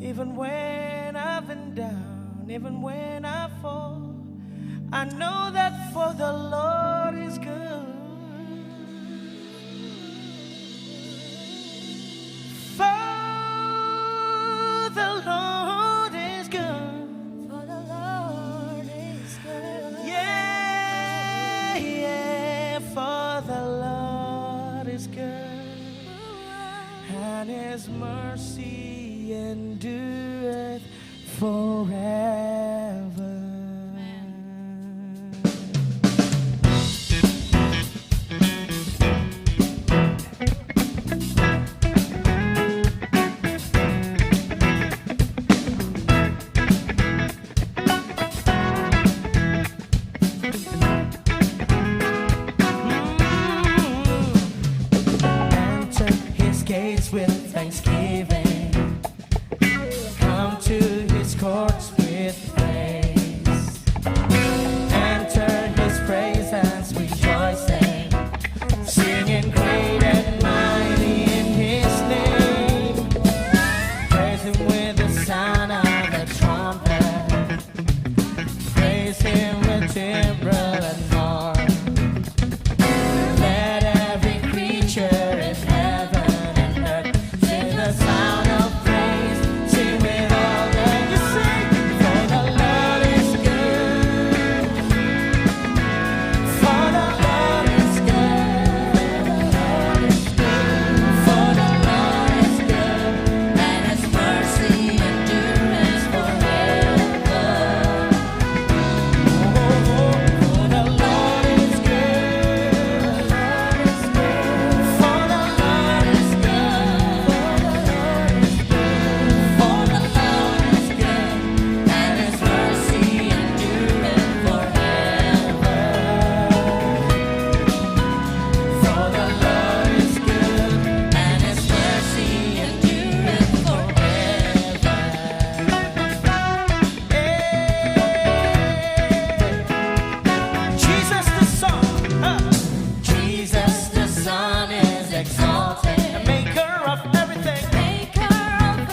Even when I've been down, even when I fall, I know that for the Lord is good. For the Lord is good. For the Lord is good. Yeah, yeah, for the Lord is good. And His mercy endureth forever. Enter His gates with thanksgiving. Come to His courts with praise. Enter His presence rejoicing, singing great and mighty in His name. Praise Him with the sound of the trumpet. Praise Him with timbrel and harp. Let every creature in heaven and earth sing the sound of praise. Sing with all that you sing. For the Lord is good. For the Lord is good. For the Lord is good, and His mercy endures forever. For the Lord is good. For the Lord is good. For the Lord is good, and His mercy endureth forever. For the Lord is good. And His mercy endureth forever. Jesus the Son, Jesus the Son is exalted, maker of everything. maker of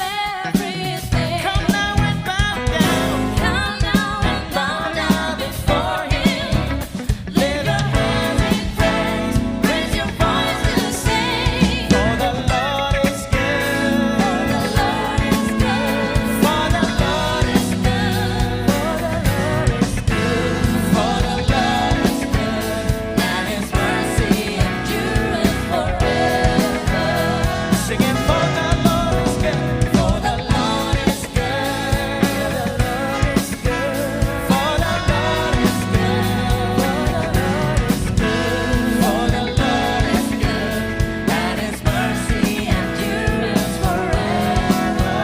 everything. Come now and bow down. Come now and bow down before Him. Lift your hands in praise, raise your voice to sing. For the Lord is good. For the Lord is good. For the Lord is good. For the Lord is good, and His mercy endureth forever. Singing for the Lord is good. For the Lord is good. For the Lord is good. For the Lord is good, and His mercy endures forever.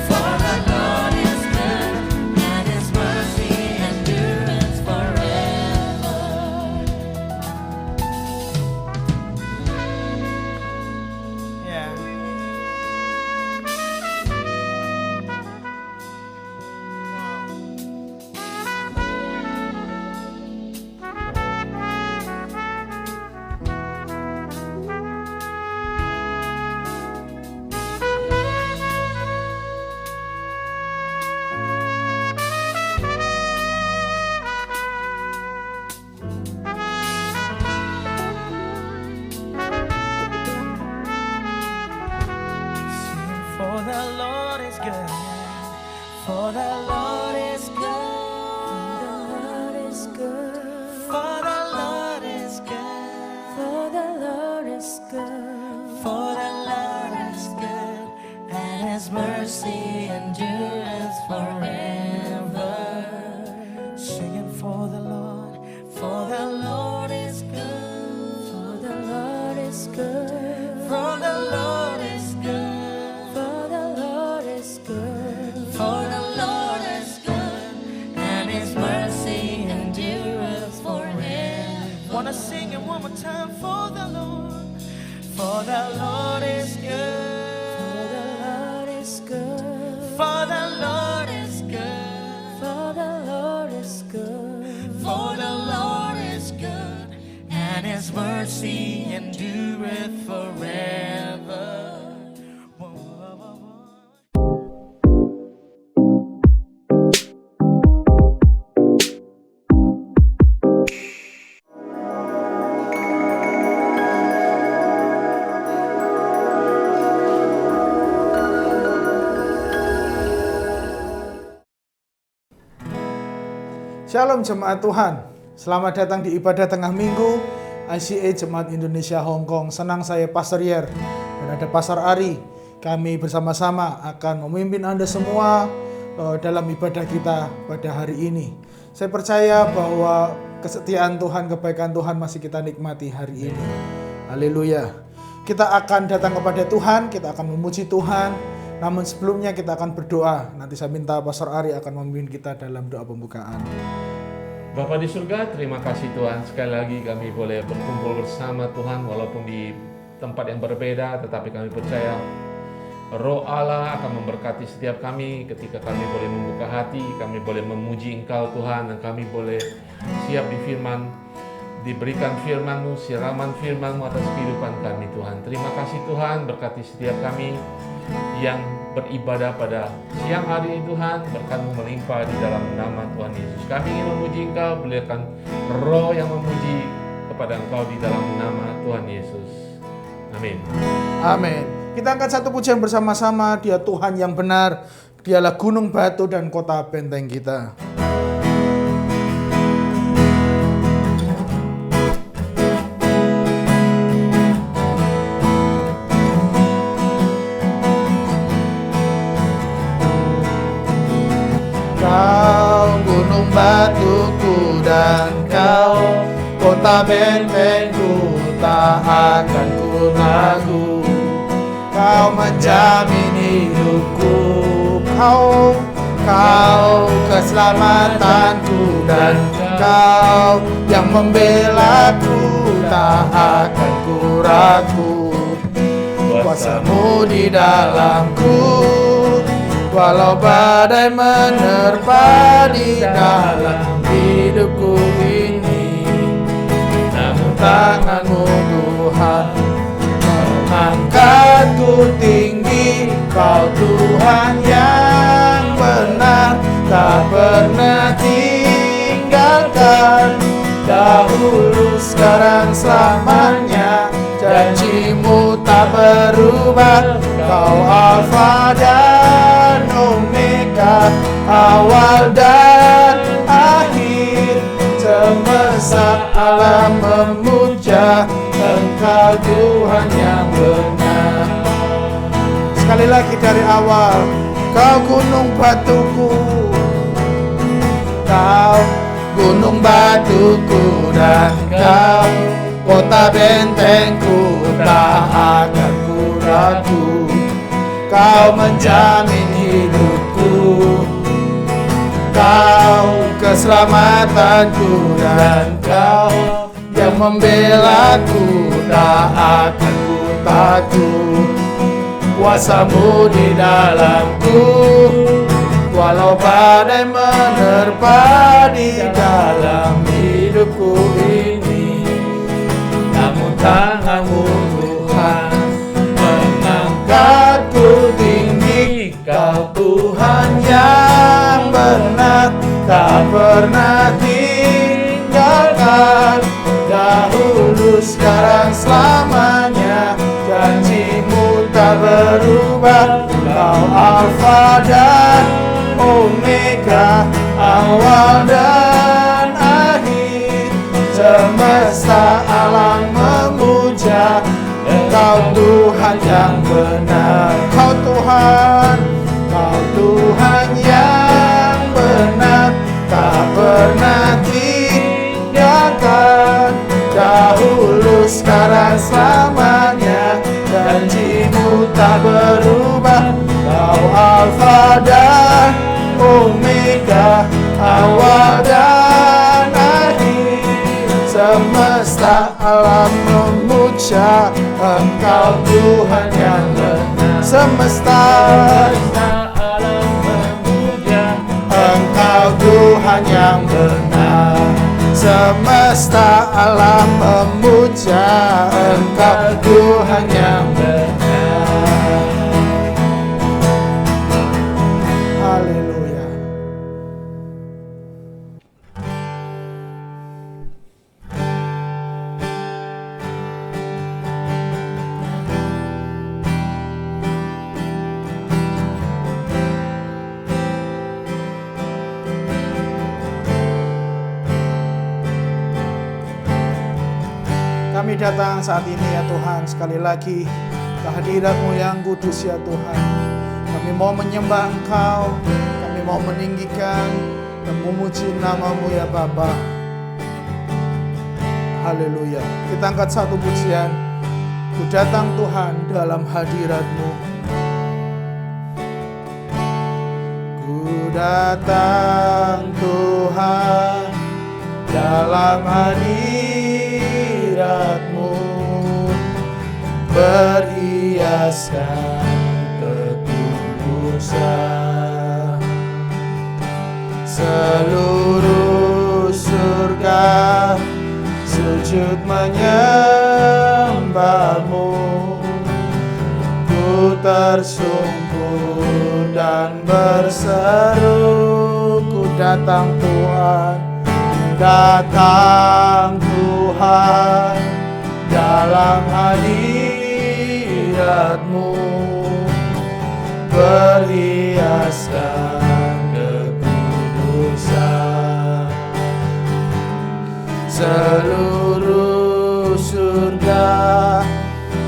For the Lord is good, and His mercy endures forever. Yeah. Sing for the Lord is good. For the Lord is good. For the Lord is good. For the Lord is good. For the Lord is good, and His mercy endures forever. Singing for the Lord is good. For the Lord is good. For the Lord is good. For the Lord is good. For the Lord is good, and His mercy endures forever. Wanna sing it one more time for the Lord. For the Lord is good. For the Lord is good. For the Lord is good. For the Lord is good. For the Lord is good, and His mercy endureth forever. Whoa. Shalom jemaat Tuhan, selamat datang di ibadah tengah minggu ICA Jemaat Indonesia Hong Kong. Senang saya Pastor Yer dan ada Pastor Ari. Kami bersama-sama akan memimpin Anda semua dalam ibadah kita pada hari ini. Saya percaya bahwa kesetiaan Tuhan, kebaikan Tuhan masih kita nikmati hari ini. Haleluya. Kita akan datang kepada Tuhan, kita akan memuji Tuhan. Namun sebelumnya kita akan berdoa. Nanti saya minta Pastor Ari akan memimpin kita dalam doa pembukaan. Bapa di surga, terima kasih Tuhan. Sekali lagi kami boleh berkumpul bersama Tuhan walaupun di tempat yang berbeda, tetapi kami percaya Roh Allah akan memberkati setiap kami ketika kami boleh membuka hati, kami boleh memuji Engkau Tuhan, dan kami boleh siap di firman, diberikan firman-Mu, siraman firman-Mu atas kehidupan kami Tuhan. Terima kasih Tuhan, berkati setiap kami yang beribadah pada siang hari ini Tuhan, berkat-Mu melimpah di dalam nama Tuhan Yesus. Kami ingin memuji Engkau, berikan roh yang memuji kepada Engkau di dalam nama Tuhan Yesus. Amin. Amin. Kita angkat satu pujian bersama-sama. Dia Tuhan yang benar, Dialah gunung batu dan kota benteng kita. Kau gunung batuku dan kau kota bentengku, tak akan ku ragu. Kau menjamin hidupku, kau keselamatanku, dan kau yang membelaku, tak akan ku ragu. Kuasa-Mu di dalamku, walau badai menerpa di dalam hidupku ini, namun tangan-Mu Tuhan mengangkatku tinggi. Kau Tuhan yang benar, tak pernah tinggalkan. Dahulu, sekarang, selamanya, janji-Mu tak berubah. Kau Alfa dan Omega, awal dan akhir. Semesta alam memuja Engkau Tuhan yang benar. Sekali lagi dari awal. Kau gunung batuku, kau gunung batuku, dan kau kota bentengku, tak akan ku ragu. Kau menjamin hidupku, kau keselamatanku, dan kau yang membelaku, tak akan ku takut. Kuasa-Mu di dalamku, walau badai menerpa di dalam hidupku ini, namun tangan-Mu Tuhan mengangkatku tinggi. Kau Tuhan yang benar, tak pernah tinggalkan. Dahulu, sekarang, selamanya, janji-Mu tak berubah. Kau Alfa dan Omega, awal dan akhir. Semesta alam memuja Engkau Tuhan yang benar. Kau Tuhan yang benar, tak pernah tinggalkan. Dahulu, sekarang, selamanya, janji-Mu tak berubah. Kau Alfa dan Omega, awal dan akhir. Semesta alam memuja Engkau Tuhan yang benar. Semesta alam memuja Engkau Tuhan yang benar. Semesta alam memuja Engkau Tuhan yang benar. Haleluya. Kami datang saat ini ya Tuhan, sekali lagi kehadirat-Mu yang kudus ya Tuhan. Kami mau menyembah Engkau, kami mau meninggikan dan memuji nama-Mu ya Bapa. Haleluya. Kita angkat satu pujian. Ku datang Tuhan dalam hadirat-Mu. Ku datang Tuhan dalam hadirat-Mu, berhiaskan kekudusan. Seluruh surga sujud menyembah-Mu. Ku tersungkur dan berseru, ku datang Tuhan, datang Tuhan dalam hadirat-Mu, berhiaskan kekudusan. Seluruh surga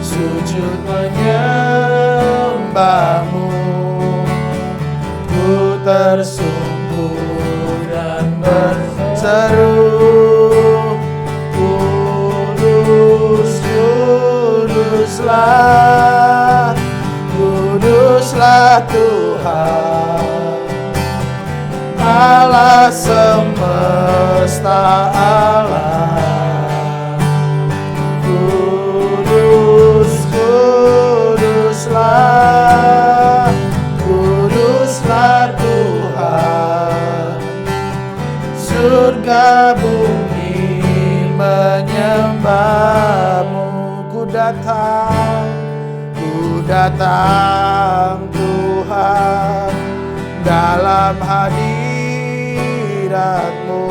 sujud menyembah-Mu. Ku tersungkur dan berseru, kudus, kuduslah, kuduslah Tuhan, Allah semesta alam. Kudus, kuduslah, kuduslah Tuhan, surga bumi menyembah-Mu. Ku datang Tuhan dalam hadirat-Mu,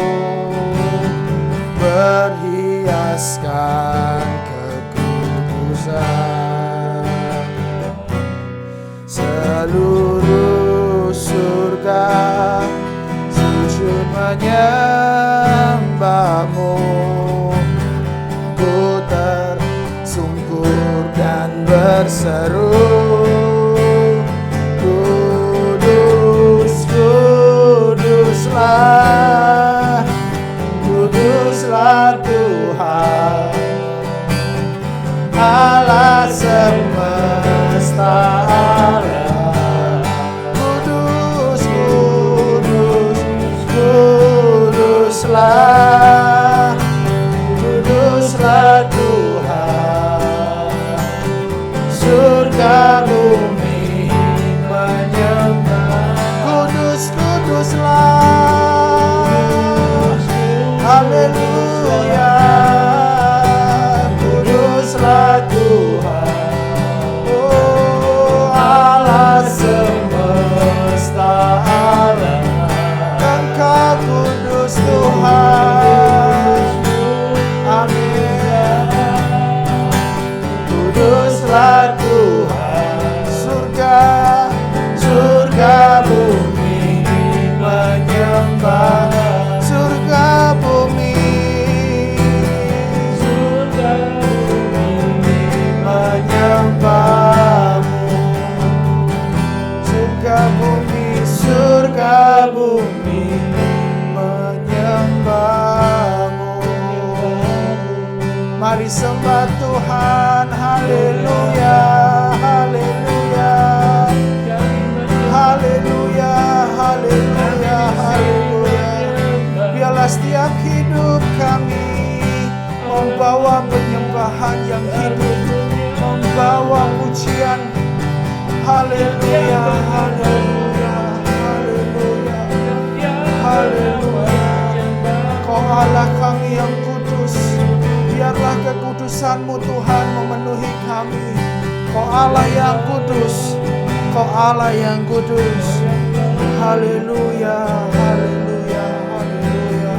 berhiaskan kekudusan. Seluruh surga sujud menyembah-Mu. Ku tersungkur dan berseru, kudus, kuduslah, kuduslah Tuhan, Allah semesta alam. Kudus, kudus, kuduslah, kuduslah Tuhan, surga bumi menyembah. Kudus, kuduslah, haleluya, kuduslah Tuhan, oh Allah semesta alam. Engkau kudus Tuhan, amin. Kuduslah Tuhan, surga bumi menyembah. Surga bumi menyembah-Mu. Surga bumi menyembah-Mu. Mari sembah Tuhan, haleluya, haleluya, haleluya, haleluya, haleluya. Biarlah setiap hidup kami membawa penyembahan yang hidup, membawa pujian. Haleluya, haleluya, haleluya, haleluya. Kau Allah kami yang kudus, biarlah kekudusan-Mu Tuhan memenuhi kami. Kau Allah yang kudus, Kau Allah yang kudus. Haleluya, haleluya, haleluya.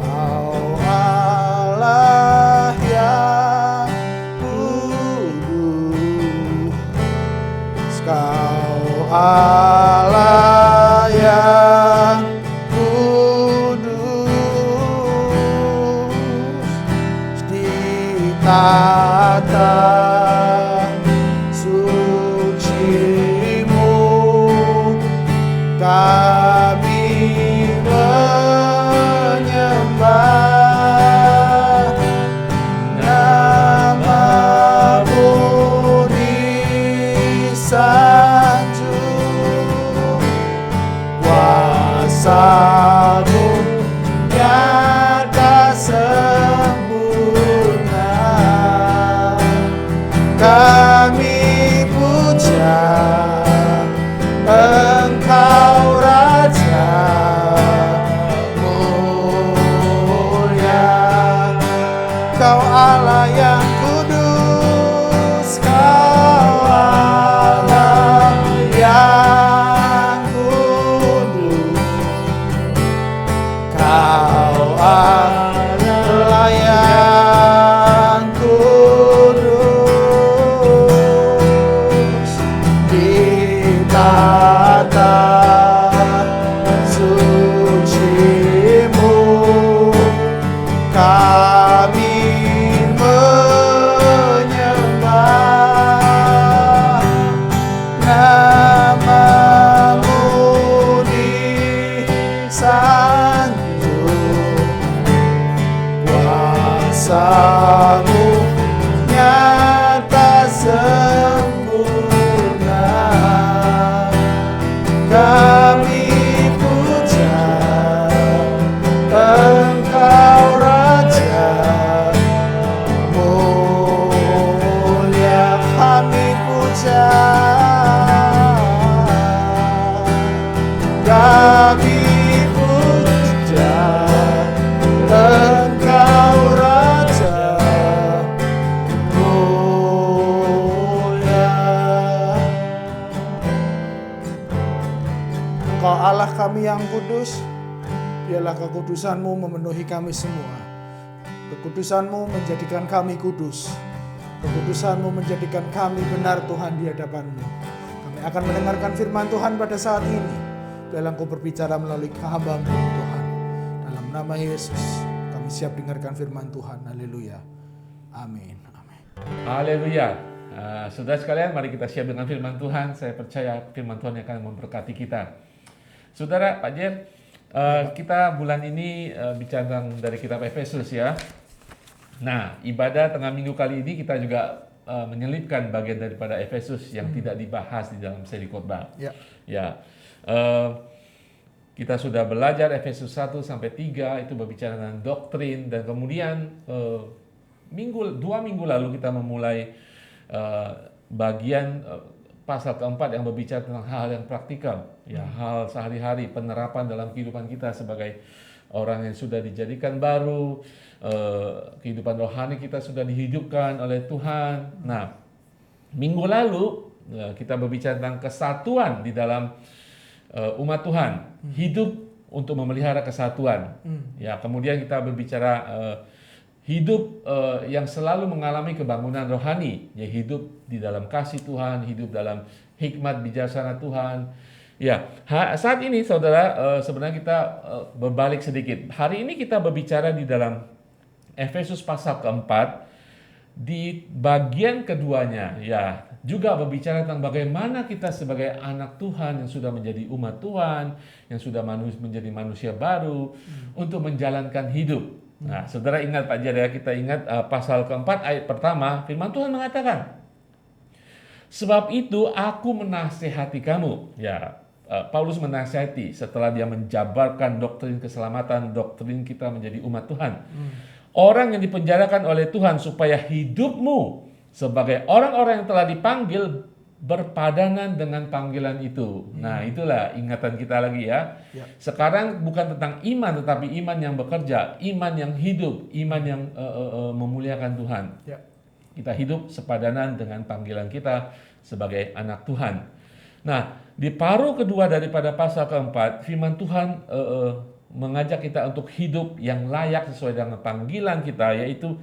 Kau Allah yang kudus, Kau Allah yang kudus. tata suci-Mu kami menyembah, nama-Mu disanjung, kuasa-Mu nyata sempurna. Kami puja Engkau Raja mulia, Kau Allah yang kudus, Kau Allah yang kudus, Kau Allah yang kudus. Di tata suci-Mu kami menyembah, nama-Mu disanjung, kuasa-Mu nyata sempurna. Kami puja Engkau Raja mulia, kami puja, kami puja Engkau Raja mulia. Engkau Allah kami yang kudus, biarlah kekudusan-Mu memenuhi kami semua. Kekudusan-Mu menjadikan kami kudus. Kekudusan-Mu menjadikan kami benar Tuhan di hadapan-Mu. Kami akan mendengarkan firman Tuhan pada saat ini. Biarlah Engkau berbicara melalui hamba-Mu Tuhan. Dalam nama Yesus kami siap dengarkan firman Tuhan. Haleluya. Amin. Amin. Haleluya. Saudara sekalian, mari kita siap dengan firman Tuhan. Saya percaya firman Tuhan yang akan memberkati kita. Saudara, Pak Jer, kita bulan ini bicara dari kitab Efesus ya. Nah, ibadah tengah minggu kali ini kita juga menyelipkan bagian daripada Efesus yang tidak dibahas di dalam seri khotbah. Ya. Ya. Kita sudah belajar Efesus 1 sampai 3 itu berbicara tentang doktrin, dan kemudian 2 minggu lalu kita memulai bagian pasal keempat yang berbicara tentang hal yang praktikal, ya, hal sehari-hari, penerapan dalam kehidupan kita sebagai orang yang sudah dijadikan baru, kehidupan rohani kita sudah dihidupkan oleh Tuhan. Nah, minggu lalu kita berbicara tentang kesatuan di dalam umat Tuhan, hidup untuk memelihara kesatuan. Ya, kemudian kita berbicara hidup yang selalu mengalami kebangunan rohani, ya, hidup di dalam kasih Tuhan, hidup dalam hikmat bijaksana Tuhan. Ya, saat ini saudara, sebenarnya kita berbalik sedikit. Hari ini kita berbicara di dalam Efesus pasal keempat, di bagian keduanya, ya, juga berbicara tentang bagaimana kita sebagai anak Tuhan yang sudah menjadi umat Tuhan, yang sudah menjadi manusia baru, untuk menjalankan hidup. Nah, saudara ingat Pak Jaya, kita ingat pasal keempat ayat pertama, firman Tuhan mengatakan, sebab itu aku menasihati kamu. Ya, Paulus menasihati setelah dia menjabarkan doktrin keselamatan, doktrin kita menjadi umat Tuhan. Orang yang dipenjarakan oleh Tuhan supaya hidupmu sebagai orang-orang yang telah dipanggil berpadanan dengan panggilan itu. Nah, itulah ingatan kita lagi ya. Sekarang bukan tentang iman, tetapi iman yang bekerja, iman yang hidup, iman yang memuliakan Tuhan. Kita hidup sepadanan dengan panggilan kita sebagai anak Tuhan. Nah, di paruh kedua daripada pasal keempat, firman Tuhan mengajak kita untuk hidup yang layak sesuai dengan panggilan kita, yaitu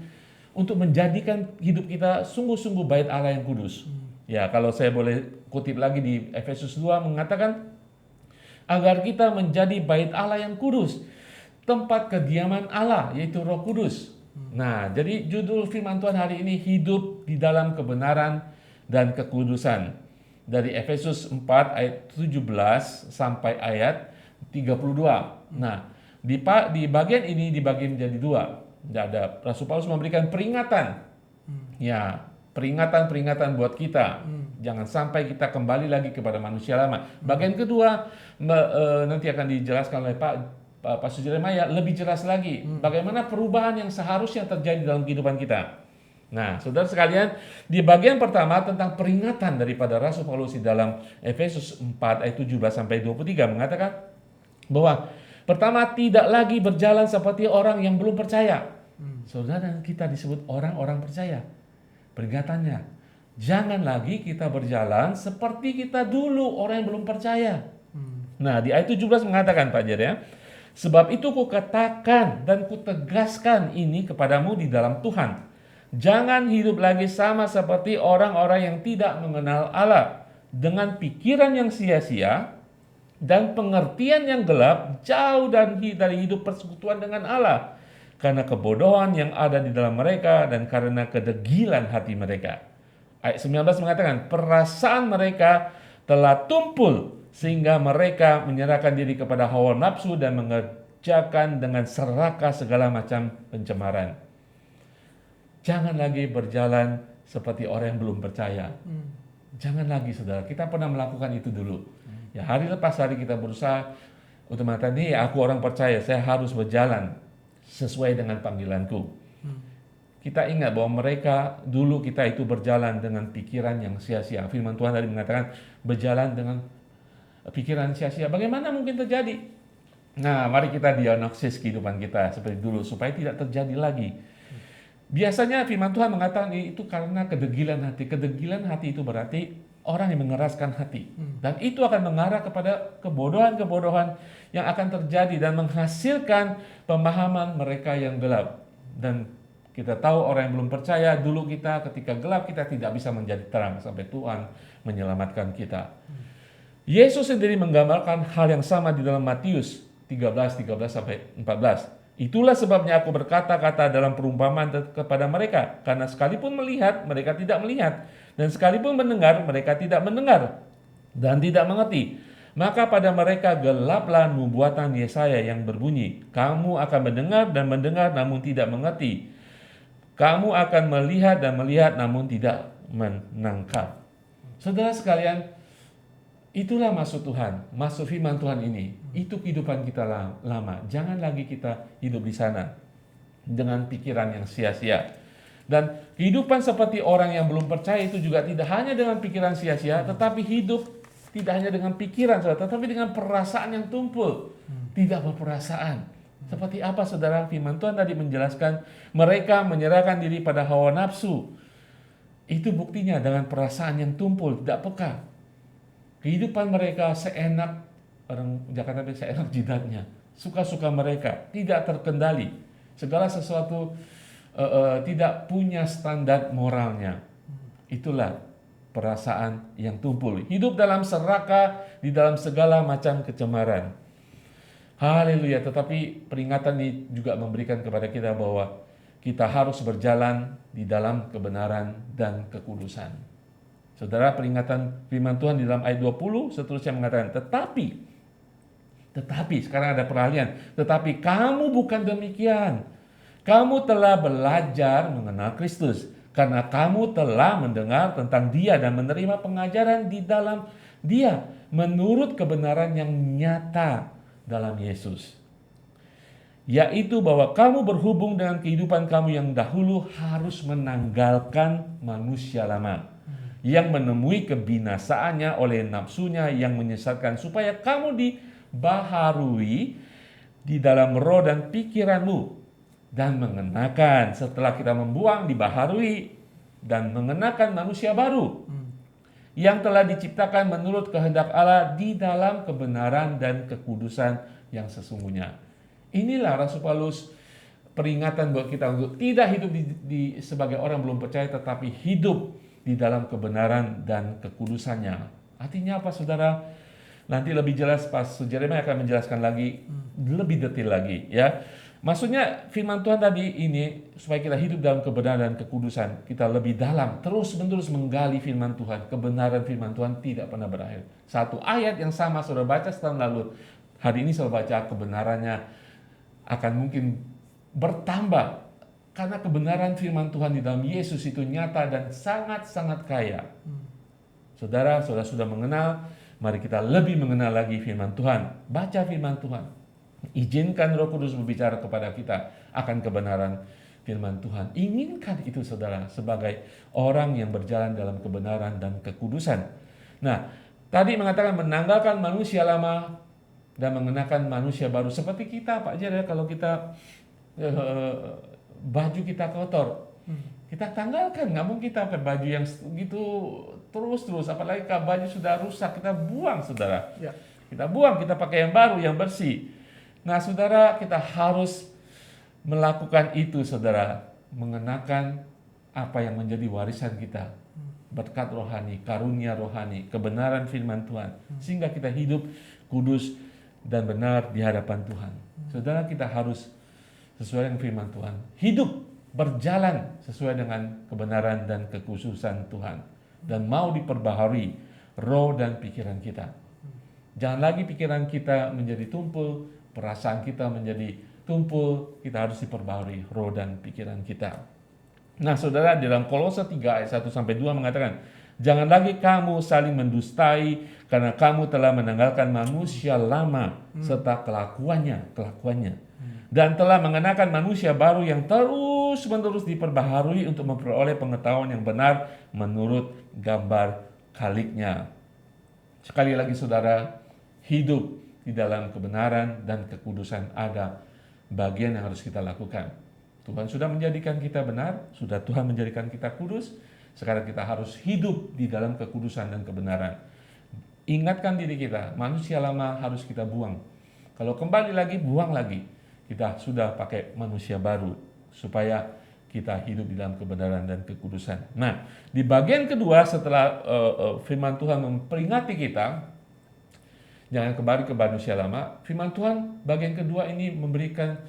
untuk menjadikan hidup kita sungguh-sungguh bait Allah yang kudus. Ya, kalau saya boleh kutip lagi di Efesus 2 mengatakan, agar kita menjadi bait Allah yang kudus, tempat kediaman Allah, yaitu Roh Kudus. Nah, jadi judul firman Tuhan hari ini hidup di dalam kebenaran dan kekudusan. Dari Efesus 4 ayat 17 sampai ayat 32. Nah, di bagian ini dibagi menjadi dua. Ada Rasul Paulus memberikan peringatan. Ya, peringatan buat kita. Jangan sampai kita kembali lagi kepada manusia lama. Bagian kedua nanti akan dijelaskan oleh Pastor Jeremiah lebih jelas lagi bagaimana perubahan yang seharusnya terjadi dalam kehidupan kita. Nah, saudara sekalian, di bagian pertama tentang peringatan daripada Rasul Paulus di dalam Efesus 4 ayat 17 sampai 23 mengatakan bahwa pertama, tidak lagi berjalan seperti orang yang belum percaya. Saudara, dan kita disebut orang-orang percaya. Peringatannya, jangan lagi kita berjalan seperti kita dulu orang yang belum percaya. Nah, di ayat 17 mengatakan Pak Jer ya, sebab itu kukatakan dan kutegaskan ini kepadamu di dalam Tuhan. Jangan hidup lagi sama seperti orang-orang yang tidak mengenal Allah, dengan pikiran yang sia-sia dan pengertian yang gelap, jauh dari hidup persekutuan dengan Allah, karena kebodohan yang ada di dalam mereka dan karena kedegilan hati mereka. Ayat 19 mengatakan, perasaan mereka telah tumpul sehingga mereka menyerahkan diri kepada hawa nafsu dan mengerjakan dengan serakah segala macam pencemaran. Jangan lagi berjalan seperti orang yang belum percaya. Jangan lagi, saudara. Kita pernah melakukan itu dulu. Ya, hari lepas hari kita berusaha untuk mengatakan, nih aku orang percaya, saya harus berjalan sesuai dengan panggilanku. Kita ingat bahwa mereka dulu kita itu berjalan dengan pikiran yang sia-sia. Firman Tuhan tadi mengatakan berjalan dengan pikiran sia-sia. Bagaimana mungkin terjadi? Nah, mari kita diagnosis kehidupan kita seperti dulu supaya tidak terjadi lagi. Biasanya firman Tuhan mengatakan itu karena kedegilan hati. Kedegilan hati itu berarti orang yang mengeraskan hati. Dan itu akan mengarah kepada kebodohan-kebodohan yang akan terjadi dan menghasilkan pemahaman mereka yang gelap. Dan kita tahu orang yang belum percaya, dulu kita ketika gelap kita tidak bisa menjadi terang sampai Tuhan menyelamatkan kita. Yesus sendiri menggambarkan hal yang sama di dalam Matius 13 sampai 14. Itulah sebabnya aku berkata-kata dalam perumpamaan kepada mereka, karena sekalipun melihat, mereka tidak melihat, dan sekalipun mendengar, mereka tidak mendengar, dan tidak mengerti. Maka pada mereka gelaplah nubuatan Yesaya yang berbunyi, kamu akan mendengar dan mendengar namun tidak mengerti. Kamu akan melihat dan melihat namun tidak menangkap. Saudara sekalian, itulah maksud Tuhan, maksud firman Tuhan ini. Itu kehidupan kita lama. Jangan lagi kita hidup di sana dengan pikiran yang sia-sia. Dan kehidupan seperti orang yang belum percaya itu juga tidak hanya dengan pikiran sia-sia, tetapi hidup tidak hanya dengan pikiran, tetapi dengan perasaan yang tumpul. Tidak berperasaan. Seperti apa saudara? Firman Tuhan tadi menjelaskan mereka menyerahkan diri pada hawa nafsu. Itu buktinya dengan perasaan yang tumpul, tidak peka. Kehidupan mereka seenak, orang Jakarta bilang seenak jidatnya. Suka-suka mereka, tidak terkendali. Segala sesuatu tidak punya standar moralnya. Itulah perasaan yang tumpul. Hidup dalam serakah, di dalam segala macam kecemaran. Haleluya. Tetapi peringatan ini juga memberikan kepada kita bahwa kita harus berjalan di dalam kebenaran dan kekudusan. Saudara, peringatan firman Tuhan di dalam ayat 20 seterusnya mengatakan, tetapi sekarang ada peralihan, tetapi kamu bukan demikian. Kamu telah belajar mengenal Kristus karena kamu telah mendengar tentang Dia dan menerima pengajaran di dalam Dia menurut kebenaran yang nyata dalam Yesus. Yaitu bahwa kamu berhubung dengan kehidupan kamu yang dahulu harus menanggalkan manusia lama yang menemui kebinasaannya oleh nafsunya yang menyesatkan, supaya kamu dibaharui di dalam roh dan pikiranmu dan mengenakan, setelah kita membuang, dibaharui dan mengenakan manusia baru yang telah diciptakan menurut kehendak Allah di dalam kebenaran dan kekudusan yang sesungguhnya. Inilah Rasul Paulus peringatan buat kita untuk tidak hidup sebagai orang belum percaya, tetapi hidup di dalam kebenaran dan kekudusannya. Artinya apa saudara? Nanti lebih jelas Pastor Jeremiah akan menjelaskan lagi lebih detail lagi ya. Maksudnya firman Tuhan tadi ini supaya kita hidup dalam kebenaran dan kekudusan, kita lebih dalam, terus-menerus menggali firman Tuhan. Kebenaran firman Tuhan tidak pernah berakhir. Satu ayat yang sama saudara baca setahun lalu, hari ini saudara baca kebenarannya akan mungkin bertambah. Karena kebenaran firman Tuhan di dalam Yesus itu nyata dan sangat-sangat kaya. Saudara sudah mengenal, mari kita lebih mengenal lagi firman Tuhan. Baca firman Tuhan. Izinkan Roh Kudus berbicara kepada kita akan kebenaran firman Tuhan. Inginkan itu saudara sebagai orang yang berjalan dalam kebenaran dan kekudusan. Nah, tadi mengatakan menanggalkan manusia lama dan mengenakan manusia baru. Seperti kita Pak Jer ya, kalau kita baju kita kotor, kita tanggalkan. Nggak mungkin kita pakai baju yang gitu terus. Apalagi kalau baju sudah rusak, kita buang saudara. Ya. Kita buang, kita pakai yang baru, yang bersih. Nah saudara, kita harus melakukan itu saudara, mengenakan apa yang menjadi warisan kita, berkat rohani, karunia rohani, kebenaran firman Tuhan, sehingga kita hidup kudus dan benar di hadapan Tuhan. Saudara, kita harus sesuai dengan firman Tuhan, hidup berjalan sesuai dengan kebenaran dan kekhususan Tuhan, dan mau diperbaharui roh dan pikiran kita. Jangan lagi pikiran kita menjadi tumpul, perasaan kita menjadi tumpul, kita harus diperbaharui roh dan pikiran kita. Nah saudara, dalam Kolose 3 ayat 1-2 mengatakan, jangan lagi kamu saling mendustai, karena kamu telah menanggalkan manusia lama serta kelakuannya, dan telah mengenakan manusia baru yang terus-menerus diperbaharui untuk memperoleh pengetahuan yang benar menurut gambar Khaliknya. Sekali lagi saudara, hidup di dalam kebenaran dan kekudusan ada bagian yang harus kita lakukan. Tuhan sudah menjadikan kita benar, sudah Tuhan menjadikan kita kudus, sekarang kita harus hidup di dalam kekudusan dan kebenaran. Ingatkan diri kita, manusia lama harus kita buang. Kalau kembali lagi, buang lagi. Kita sudah pakai manusia baru, supaya kita hidup di dalam kebenaran dan kekudusan. Nah, di bagian kedua setelah firman Tuhan memperingati kita, jangan kembali ke manusia lama. Firman Tuhan bagian kedua ini memberikan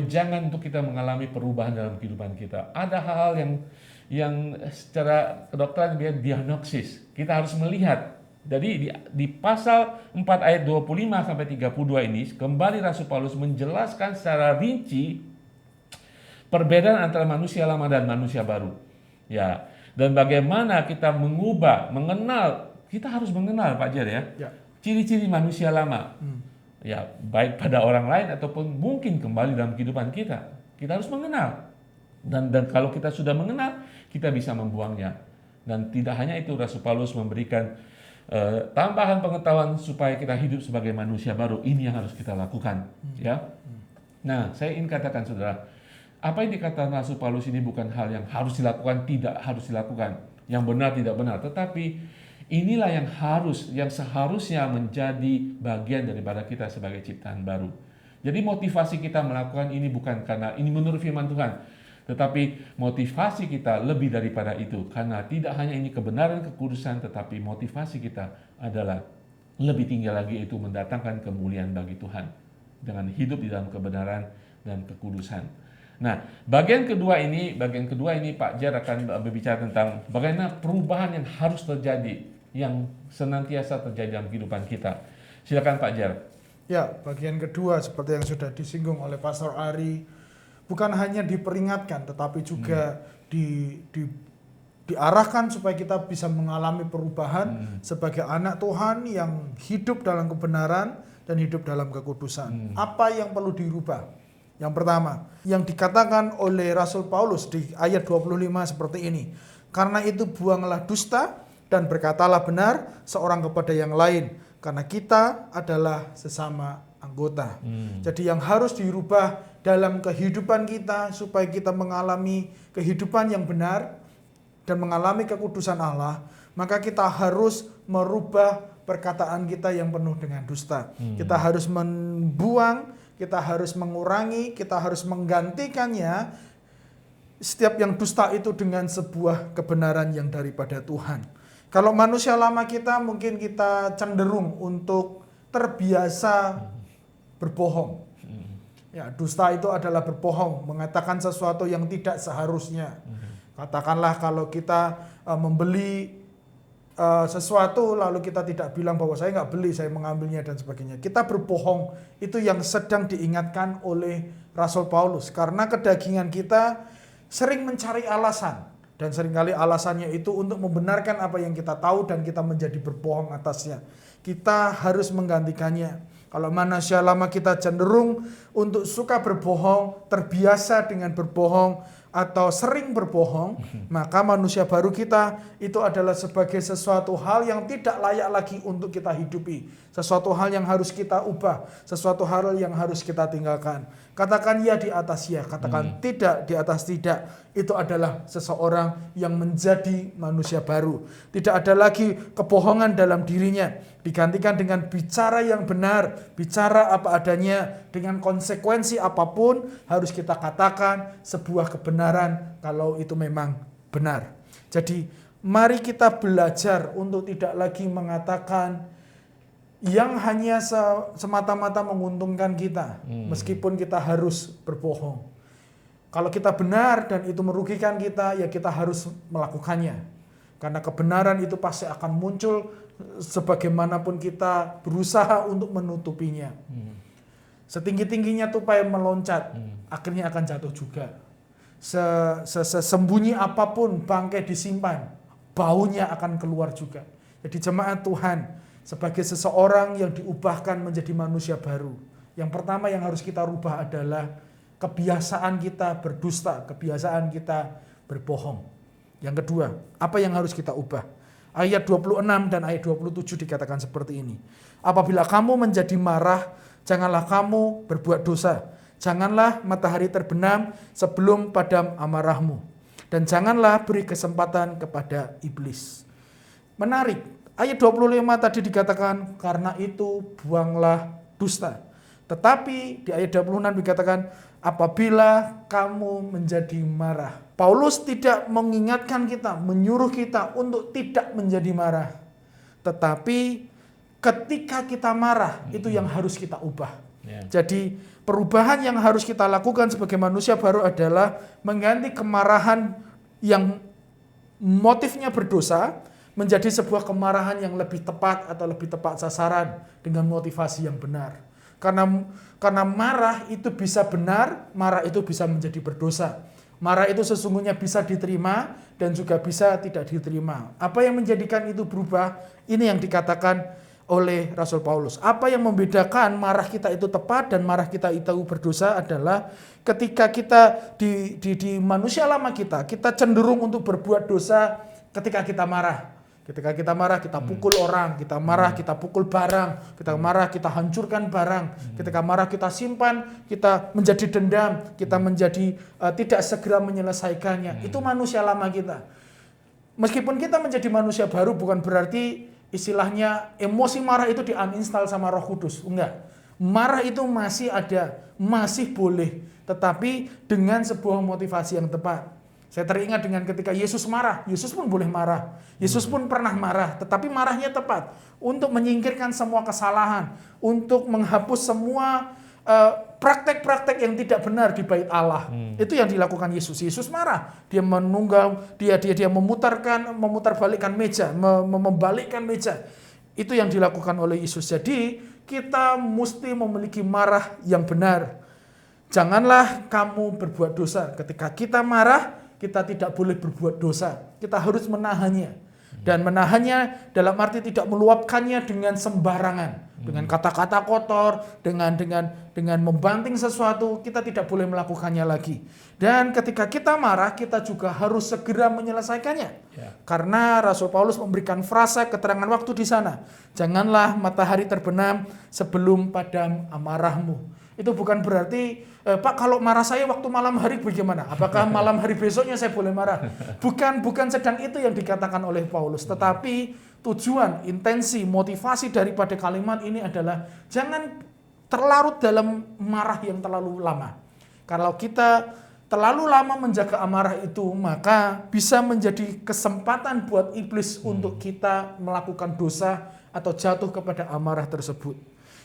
jangan untuk kita mengalami perubahan dalam kehidupan kita. Ada hal-hal yang secara kedokteran dia diagnosis. Kita harus melihat. Jadi di pasal 4 ayat 25 sampai 32 ini kembali Rasul Paulus menjelaskan secara rinci perbedaan antara manusia lama dan manusia baru. Ya, dan bagaimana kita mengenal, kita harus mengenal Pak Jer ya. Ciri-ciri manusia lama, ya baik pada orang lain ataupun mungkin kembali dalam kehidupan kita. Kita harus mengenal, dan kalau kita sudah mengenal, kita bisa membuangnya. Dan tidak hanya itu, Rasul Paulus memberikan tambahan pengetahuan supaya kita hidup sebagai manusia baru. Ini yang harus kita lakukan, ya. Nah, saya ingin katakan saudara, apa yang dikatakan Rasul Paulus ini bukan hal yang harus dilakukan, tidak harus dilakukan, yang benar tidak benar, tetapi inilah yang seharusnya menjadi bagian daripada kita sebagai ciptaan baru. Jadi motivasi kita melakukan ini bukan karena ini menurut firman Tuhan, tetapi motivasi kita lebih daripada itu. Karena tidak hanya ini kebenaran kekudusan, tetapi motivasi kita adalah lebih tinggi lagi, itu mendatangkan kemuliaan bagi Tuhan dengan hidup di dalam kebenaran dan kekudusan. Nah, bagian kedua ini Pak Jer akan berbicara tentang bagaimana perubahan yang harus terjadi, yang senantiasa terjadi dalam kehidupan kita. Silakan Pak Jer. Ya, bagian kedua seperti yang sudah disinggung oleh Pastor Ari, bukan hanya diperingatkan tetapi juga diarahkan supaya kita bisa mengalami perubahan sebagai anak Tuhan yang hidup dalam kebenaran dan hidup dalam kekudusan. Apa yang perlu dirubah? Yang pertama, yang dikatakan oleh Rasul Paulus di ayat 25 seperti ini. Karena itu buanglah dusta dan berkatalah benar seorang kepada yang lain, karena kita adalah sesama anggota. Jadi yang harus dirubah dalam kehidupan kita supaya kita mengalami kehidupan yang benar dan mengalami kekudusan Allah, maka kita harus merubah perkataan kita yang penuh dengan dusta. Kita harus membuang, kita harus mengurangi, kita harus menggantikannya setiap yang dusta itu dengan sebuah kebenaran yang daripada Tuhan. Kalau manusia lama kita, mungkin kita cenderung untuk terbiasa berbohong. Ya, dusta itu adalah berbohong, mengatakan sesuatu yang tidak seharusnya. Katakanlah kalau kita membeli sesuatu lalu kita tidak bilang bahwa saya nggak beli, saya mengambilnya dan sebagainya. Kita berbohong, itu yang sedang diingatkan oleh Rasul Paulus. Karena kedagingan kita sering mencari alasan. Dan seringkali alasannya itu untuk membenarkan apa yang kita tahu dan kita menjadi berbohong atasnya. Kita harus menggantikannya. Kalau manusia lama kita cenderung untuk suka berbohong, terbiasa dengan berbohong, atau sering berbohong, maka manusia baru kita itu adalah sebagai sesuatu hal yang tidak layak lagi untuk kita hidupi. Sesuatu hal yang harus kita ubah, sesuatu hal yang harus kita tinggalkan. Katakan ya di atas ya, katakan tidak di atas tidak. Itu adalah seseorang yang menjadi manusia baru. Tidak ada lagi kebohongan dalam dirinya. Digantikan dengan bicara yang benar, bicara apa adanya, dengan konsekuensi apapun harus kita katakan sebuah kebenaran kalau itu memang benar. Jadi mari kita belajar untuk tidak lagi mengatakan yang hanya semata-mata menguntungkan kita, meskipun kita harus berbohong. Kalau kita benar dan itu merugikan kita, ya kita harus melakukannya. Karena kebenaran itu pasti akan muncul sebagaimanapun kita berusaha untuk menutupinya. Setinggi-tingginya tupai meloncat, akhirnya akan jatuh juga. Sesembunyi apapun bangkai disimpan, baunya akan keluar juga. Jadi jemaat Tuhan, sebagai seseorang yang diubahkan menjadi manusia baru, yang pertama yang harus kita rubah adalah kebiasaan kita berdusta, kebiasaan kita berbohong. Yang kedua, apa yang harus kita ubah? Ayat 26 dan ayat 27 dikatakan seperti ini. Apabila kamu menjadi marah, janganlah kamu berbuat dosa. Janganlah matahari terbenam sebelum padam amarahmu. Dan janganlah beri kesempatan kepada iblis. Menarik. Ayat 25 tadi dikatakan, karena itu buanglah dusta. Tetapi di ayat 26 dikatakan, apabila kamu menjadi marah. Paulus tidak mengingatkan kita, menyuruh kita untuk tidak menjadi marah. Tetapi ketika kita marah, itu yang harus kita ubah. Jadi perubahan yang harus kita lakukan sebagai manusia baru adalah mengganti kemarahan yang motifnya berdosa, menjadi sebuah kemarahan yang lebih tepat atau lebih tepat sasaran dengan motivasi yang benar. Karena marah itu bisa benar, marah itu bisa menjadi berdosa. Marah itu sesungguhnya bisa diterima dan juga bisa tidak diterima. Apa yang menjadikan itu berubah? Ini yang dikatakan oleh Rasul Paulus. Apa yang membedakan marah kita itu tepat dan marah kita itu berdosa adalah ketika kita di manusia lama kita cenderung untuk berbuat dosa ketika kita marah. Ketika kita marah, kita pukul orang, kita marah, kita pukul barang, kita marah, kita hancurkan barang, ketika marah kita simpan, kita menjadi dendam, kita menjadi tidak segera menyelesaikannya. Itu manusia lama kita. Meskipun kita menjadi manusia baru bukan berarti istilahnya emosi marah itu di-uninstall sama Roh Kudus. Enggak. Marah itu masih ada, masih boleh, tetapi dengan sebuah motivasi yang tepat. Saya teringat dengan ketika Yesus marah, Yesus pun boleh marah. Yesus pun pernah marah, tetapi marahnya tepat untuk menyingkirkan semua kesalahan, untuk menghapus semua praktek-praktek yang tidak benar di bait Allah. Itu yang dilakukan Yesus. Yesus marah, dia menunggang, dia memutarbalikkan meja, membalikkan meja. Itu yang dilakukan oleh Yesus. Jadi kita mesti memiliki marah yang benar. Janganlah kamu berbuat dosa. Ketika kita marah, kita tidak boleh berbuat dosa. Kita harus menahannya. Dan menahannya dalam arti tidak meluapkannya dengan sembarangan. Dengan kata-kata kotor, dengan membanting sesuatu, kita tidak boleh melakukannya lagi. Dan ketika kita marah, kita juga harus segera menyelesaikannya. Karena Rasul Paulus memberikan frasa keterangan waktu di sana. Janganlah matahari terbenam sebelum padam amarahmu. Itu bukan berarti, Pak kalau marah saya waktu malam hari bagaimana? Apakah malam hari besoknya saya boleh marah? Bukan sedang itu yang dikatakan oleh Paulus. Tetapi tujuan, intensi, motivasi daripada kalimat ini adalah jangan terlarut dalam marah yang terlalu lama. Kalau kita terlalu lama menjaga amarah itu, maka bisa menjadi kesempatan buat iblis untuk kita melakukan dosa atau jatuh kepada amarah tersebut.